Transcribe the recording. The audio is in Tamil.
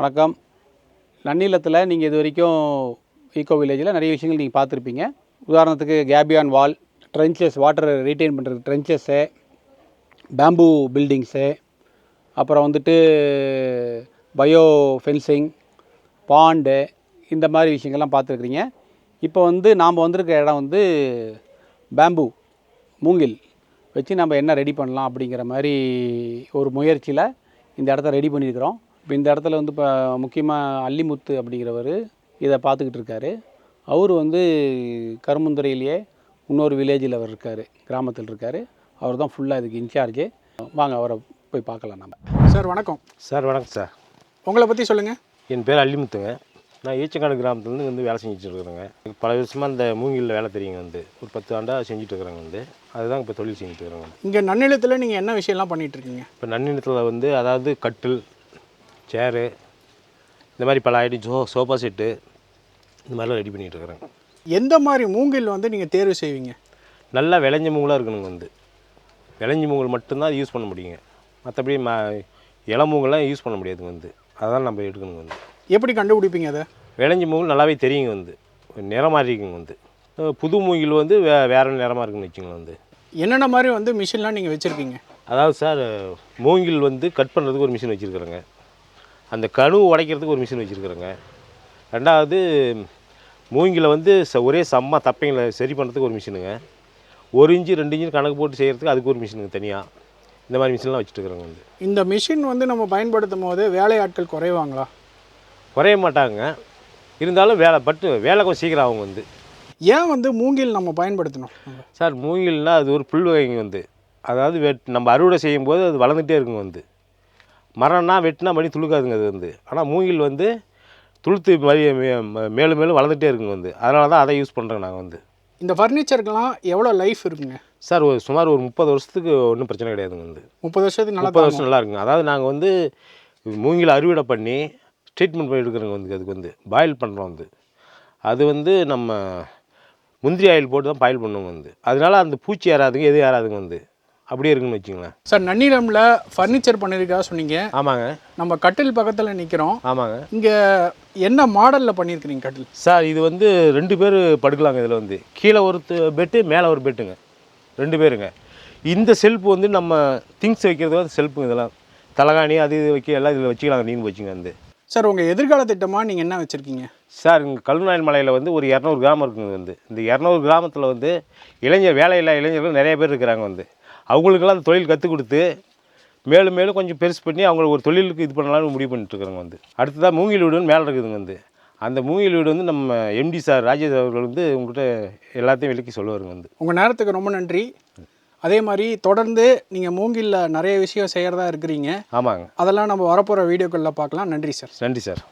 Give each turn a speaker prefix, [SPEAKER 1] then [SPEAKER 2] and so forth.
[SPEAKER 1] வணக்கம். நன்னிலத்தில் நீங்கள் இது வரைக்கும் ஈகோ வில்லேஜில் நிறைய விஷயங்கள் நீங்கள் பார்த்துருப்பீங்க. உதாரணத்துக்கு கேபியான் வால், ட்ரென்ச்சஸ், வாட்டரை ரீட்டைன் பண்ணுறது ட்ரென்ச்சஸ்ஸு, பேம்பூ பில்டிங்ஸு, அப்புறம் வந்துட்டு பயோ ஃபென்சிங், பாண்டு, இந்த மாதிரி விஷயங்கள்லாம் பார்த்துருக்குறீங்க. இப்போ நாம் வந்திருக்க இடம் பேம்பூ மூங்கில் வச்சு நம்ம என்ன ரெடி பண்ணலாம் அப்படிங்கிற மாதிரி ஒரு முயற்சியில் இந்த இடத்த ரெடி பண்ணியிருக்கிறோம். இப்போ இந்த இடத்துல இப்போ முக்கியமாக அல்லிமுத்து அப்படிங்கிறவர் இதை பார்த்துக்கிட்டு இருக்கார். அவர் கரும்புந்துறையிலேயே இன்னொரு வில்லேஜில் அவர் இருக்கார், கிராமத்தில் இருக்கார். அவர் தான் ஃபுல்லாக இதுக்கு இன்சார்ஜு. வாங்க அவரை போய் பார்க்கலாம் நம்ம.
[SPEAKER 2] சார் வணக்கம்.
[SPEAKER 3] சார் வணக்கம் சார்.
[SPEAKER 2] உங்களை பற்றி சொல்லுங்கள்.
[SPEAKER 3] என் பேர் அல்லிமுத்துங்க. நான் ஈச்சக்காடு கிராமத்துலேருந்து வேலை செஞ்சுட்டு இருக்கிறேங்க. பல வருஷமாக இந்த மூங்கிலில் வேலை தெரியுங்க. ஒரு 10 ஆண்டாக செஞ்சுட்டு இருக்கிறேங்க. அதுதான் இப்போ தொழில் செஞ்சுட்டு இருக்கிறேங்க.
[SPEAKER 2] இங்கே நன்னிலத்தில் நீங்கள் என்ன விஷயம்லாம் பண்ணிகிட்ருக்கீங்க?
[SPEAKER 3] இப்போ நன்னிலத்தில் அதாவது கட்டில், சேரு, இந்த மாதிரி பல ஐட்டம், சோஃபா செட்டு, இந்த மாதிரிலாம் ரெடி பண்ணிகிட்டு இருக்கிறேங்க.
[SPEAKER 2] எந்த மாதிரி மூங்கில் நீங்கள் தேர்வு செய்வீங்க?
[SPEAKER 3] நல்லா விளைஞ்ச மூங்கலாக இருக்கணுங்க. விளைஞ்ச மூங்கல் மட்டும்தான் யூஸ் பண்ண முடியுங்க. மற்றபடி இளமூங்கலாம் யூஸ் பண்ண முடியாதுங்க. அதான் நம்ம எடுக்கணுங்க.
[SPEAKER 2] எப்படி கண்டுபிடிப்பீங்க அதை?
[SPEAKER 3] விளைஞ்ச மூங்கில் நல்லாவே தெரியுங்க. நிறமாக இருக்குங்க. புது மூங்கில் வேறு நிறமாக இருக்குன்னு வச்சுங்க.
[SPEAKER 2] என்னென்ன மாதிரி மிஷின்லாம் நீங்கள் வச்சுருக்கீங்க?
[SPEAKER 3] அதாவது சார், மூங்கில் கட் பண்ணுறதுக்கு ஒரு மிஷின் வச்சுருக்குறேங்க. அந்த கணு உடைக்கிறதுக்கு ஒரு மிஷின் வச்சுருக்குறேங்க. ரெண்டாவது மூங்கில் ஒரே செம்ம தப்பைங்களை சரி பண்ணுறதுக்கு ஒரு மிஷினுங்க. 1 இன்ச்சு 2 இன்ச்சு கணக்கு போட்டு செய்கிறதுக்கு அதுக்கு ஒரு மிஷினுங்க தனியாக. இந்த மாதிரி மிஷின்லாம் வச்சுட்டுருக்குறேங்க.
[SPEAKER 2] இந்த மிஷின் நம்ம பயன்படுத்தும் போது வேலையாட்கள் குறைவாங்களா?
[SPEAKER 3] குறைய மாட்டாங்க. இருந்தாலும் வேலை கொஞ்சம் சீக்கிரம் ஆகும்.
[SPEAKER 2] ஏன் மூங்கில் நம்ம பயன்படுத்தணும்
[SPEAKER 3] சார்? மூங்கில்னால் அது ஒரு புல் வகைங்க. அதாவது நம்ம அறுவடை செய்யும்போது அது வளர்ந்துகிட்டே இருக்குங்க. மரம்னா வெட்டினா மணி துளுக்காதுங்க. அது ஆனால் மூங்கில் துளுத்து மாதிரி மேலும் மேலும் வளர்ந்துகிட்டே இருக்குங்க. அதனால தான் அதை யூஸ் பண்ணுறேங்க நாங்கள்.
[SPEAKER 2] இந்த ஃபர்னிச்சருக்கெல்லாம் எவ்வளோ லைஃப் இருக்குங்க
[SPEAKER 3] சார்? சுமார் ஒரு 30 வருஷத்துக்கு ஒன்றும் பிரச்சனை கிடையாதுங்க.
[SPEAKER 2] 30 வருஷத்துக்கு நல்லா
[SPEAKER 3] 30 வருஷம் நல்லா இருக்குங்க. அதாவது நாங்கள் மூங்கில் அறுவடை பண்ணி ட்ரீட்மெண்ட் பண்ணி எடுக்கிறோங்க. அதுக்கு பாயில் பண்ணுறோம். அது நம்ம முந்திரி ஆயில் போட்டு தான் பாயில் பண்ணுவோங்க. அதனால அந்த பூச்சி ஏறாதுங்க, எதுவும் ஏறாதுங்க. அப்படியே இருக்குன்னு வச்சுங்களேன்.
[SPEAKER 2] சார், நன்னிலமில் ஃபர்னிச்சர் பண்ணியிருக்கா சொன்னீங்க.
[SPEAKER 3] ஆமாங்க.
[SPEAKER 2] நம்ம கட்டில் பக்கத்தில் நிற்கிறோம்.
[SPEAKER 3] ஆமாங்க.
[SPEAKER 2] இங்கே என்ன மாடலில் பண்ணியிருக்கிறீங்க கட்டில்?
[SPEAKER 3] சார், இது 2 பேர் படுக்கலாங்க. இதில் கீழே ஒரு பெட்டு, மேலே ஒரு பெட்டுங்க. 2 பேருங்க. இந்த செல்ஃப் நம்ம திங்ஸ் வைக்கிறது செல்ஃபுங்க. இதெல்லாம் தலகாணி அது இது வைக்க எல்லாம் இதில் வச்சுக்கலாங்க. நீங்க வச்சுங்க.
[SPEAKER 2] சார், உங்கள் எதிர்கால திட்டமாக நீங்கள் என்ன வச்சுருக்கீங்க?
[SPEAKER 3] சார், இங்கே கல்லுநாயல் மலையில் ஒரு 200 கிராமம் இருக்குங்க. இந்த 200 கிராமத்தில் வேலையில்லா இளைஞர்கள் நிறைய பேர் இருக்கிறாங்க. அவங்களுக்கெல்லாம் அந்த தொழில் கற்றுக் கொடுத்து மேலும் மேலும் கொஞ்சம் பெருசு பண்ணி அவங்கள ஒரு தொழிலுக்கு இது பண்ணலாம்னு முடிவு பண்ணிட்டுருக்குறாங்க. அடுத்ததாக மூங்கில் வீடுன்னு மேலே இருக்குதுங்க. அந்த மூங்கில் வீடு நம்ம எம்டி சார் ராஜேஷ் அவர்கள் உங்கள்கிட்ட எல்லாத்தையும் விளக்கி சொல்லுவாருங்க.
[SPEAKER 2] உங்கள் நேரத்துக்கு ரொம்ப நன்றி. அதே மாதிரி தொடர்ந்து நீங்கள் மூங்கிலில் நிறைய விஷயம் செய்கிறதா இருக்கிறீங்க.
[SPEAKER 3] ஆமாங்க.
[SPEAKER 2] அதெல்லாம் நம்ம வரப்போகிற வீடியோக்களில் பார்க்கலாம். நன்றி சார்.
[SPEAKER 3] நன்றி சார்.